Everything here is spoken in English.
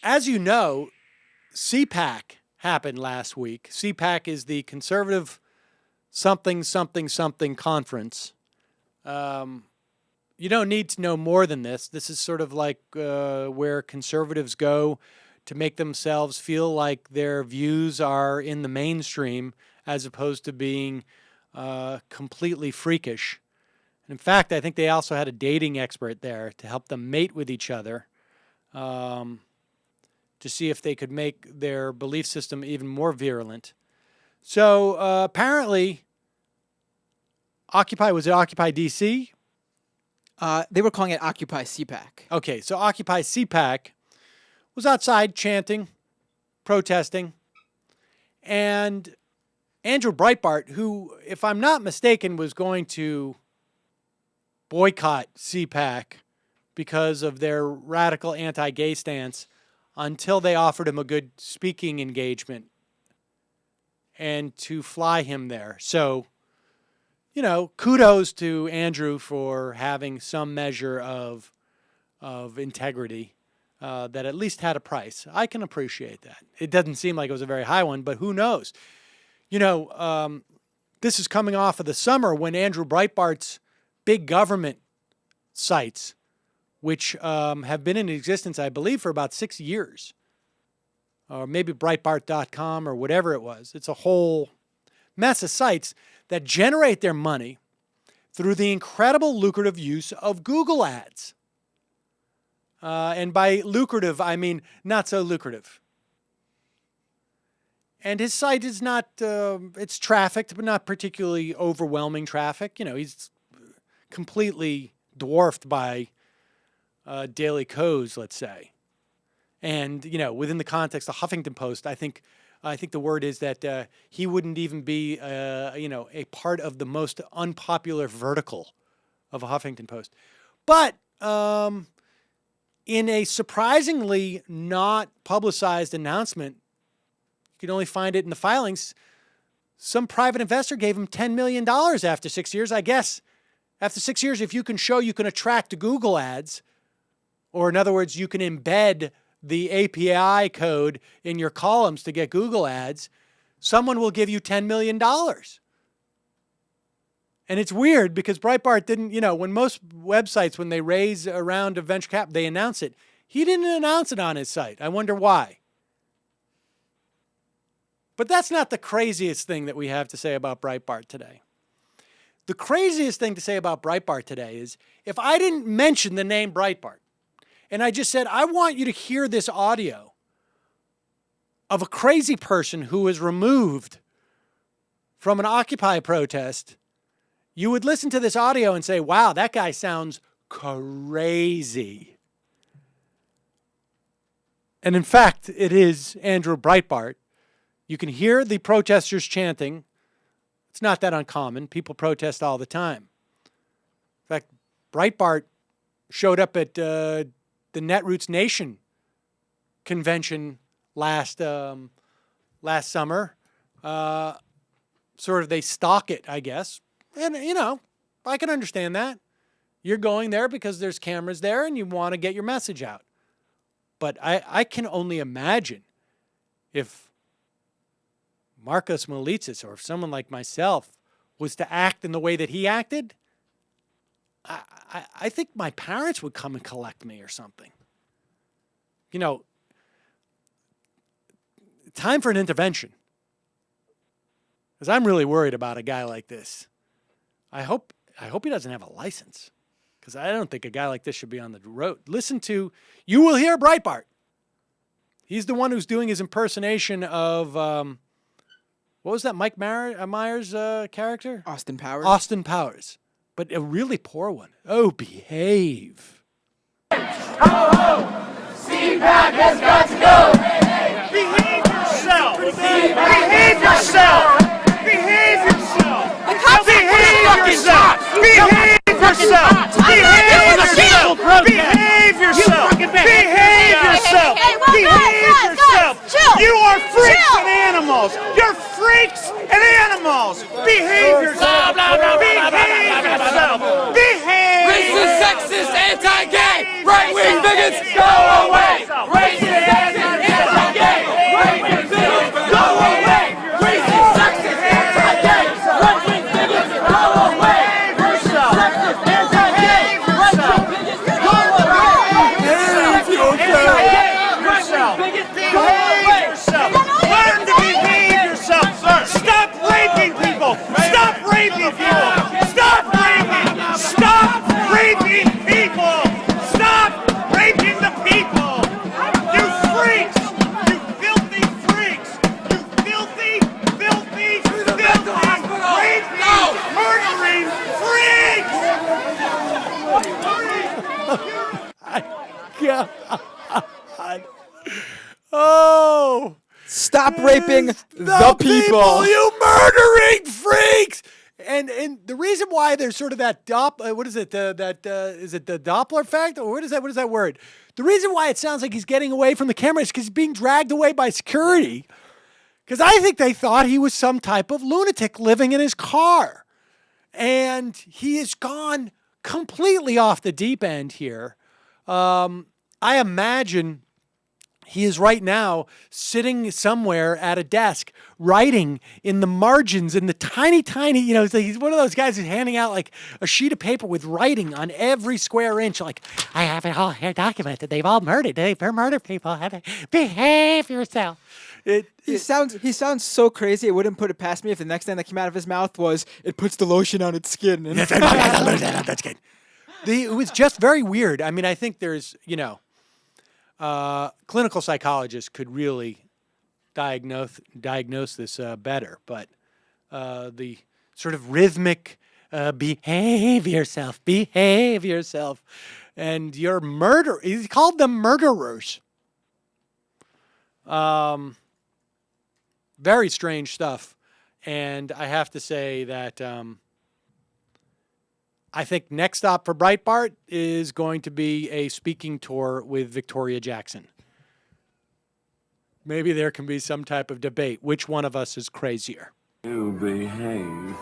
as you know, CPAC happened last week. CPAC is the Conservative something conference. You don't need to know more than this. This is sort of like where conservatives go to make themselves feel like their views are in the mainstream as opposed to being completely freakish. And in fact, I think they also had a dating expert there to help them mate with each other to see if they could make their belief system even more virulent. So apparently, was it Occupy DC? They were calling it Occupy CPAC. Okay, so Occupy CPAC was outside chanting, protesting, and Andrew Breitbart, who, if I'm not mistaken, was going to boycott CPAC because of their radical anti-gay stance until they offered him a good speaking engagement and to fly him there. So, kudos to Andrew for having some measure of integrity that at least had a price. I can appreciate that. It doesn't seem like it was a very high one, but who knows? This is coming off of the summer when Andrew Breitbart's big government sites, which have been in existence, I believe, for about 6 years, or maybe Breitbart.com or whatever it was. It's a whole mess of sites that generate their money through the incredible lucrative use of Google ads. And by lucrative, I mean not so lucrative. And his site is not, it's trafficked, but not particularly overwhelming traffic. He's completely dwarfed by Daily Kos, let's say. And, within the context of Huffington Post, I think the word is that he wouldn't even be, a part of the most unpopular vertical of a Huffington Post. But in a surprisingly not publicized announcement, you can only find it in the filings, some private investor gave him $10 million after 6 years. I guess after 6 years, if you can show you can attract Google ads, or in other words, you can embed the API code in your columns to get Google ads, someone will give you $10 million. And it's weird because Breitbart didn't, when most websites, when they raise a round of venture cap, they announce it. He didn't announce it on his site. I wonder why. But that's not the craziest thing that we have to say about Breitbart today. The craziest thing to say about Breitbart today is if I didn't mention the name Breitbart, and I just said, I want you to hear this audio of a crazy person who was removed from an Occupy protest, you would listen to this audio and say, wow, that guy sounds crazy. And in fact, it is Andrew Breitbart. You can hear the protesters chanting. It's not that uncommon. People protest all the time. In fact, Breitbart showed up at the Netroots Nation convention last summer. Sort of they stalk it, I guess. And, I can understand that. You're going there because there's cameras there and you want to get your message out. But I can only imagine if Marcos Molitzis or if someone like myself was to act in the way that he acted, I think my parents would come and collect me or something. Time for an intervention. Because I'm really worried about a guy like this. I hope he doesn't have a license. Because I don't think a guy like this should be on the road. You will hear Breitbart. He's the one who's doing his impersonation of, what was that Mike Myers character? Austin Powers. Austin Powers. But a really poor one. Oh, behave. Ho, CPAC has got to go. Behave yourself. Behave yourself. Behave yourself. Behave yourself. Behave yourself. Behave yourself. Behave yourself. Behave yourself. Behave yourself. You are freaks and animals. You're freaks and animals. Behave yourself. Behave yourself. Behave. Racist, sexist, anti-gay, right-wing bigots, go away. Racist, God. Oh. Stop raping the people. You murdering freaks. And the reason why there's sort of that what is it? Is it the Doppler effect, or what is that? What is that word? The reason why it sounds like he's getting away from the camera is because he's being dragged away by security. Because I think they thought he was some type of lunatic living in his car, and he has gone completely off the deep end here. I imagine he is right now sitting somewhere at a desk, writing in the margins, in the tiny, he's one of those guys who's handing out like a sheet of paper with writing on every square inch. Like, I have it all here documented. They've all murdered. They've murdered people. Behave yourself. He sounds so crazy. It wouldn't put it past me if the next thing that came out of his mouth was, "It puts the lotion on its skin." And It was just very weird. I mean, I think there's, clinical psychologists could really diagnose this better, but the sort of rhythmic behave yourself, and you're murder. He called them murderers. Very strange stuff, and I have to say that I think next stop for Breitbart is going to be a speaking tour with Victoria Jackson. Maybe there can be some type of debate. Which one of us is crazier? You behave.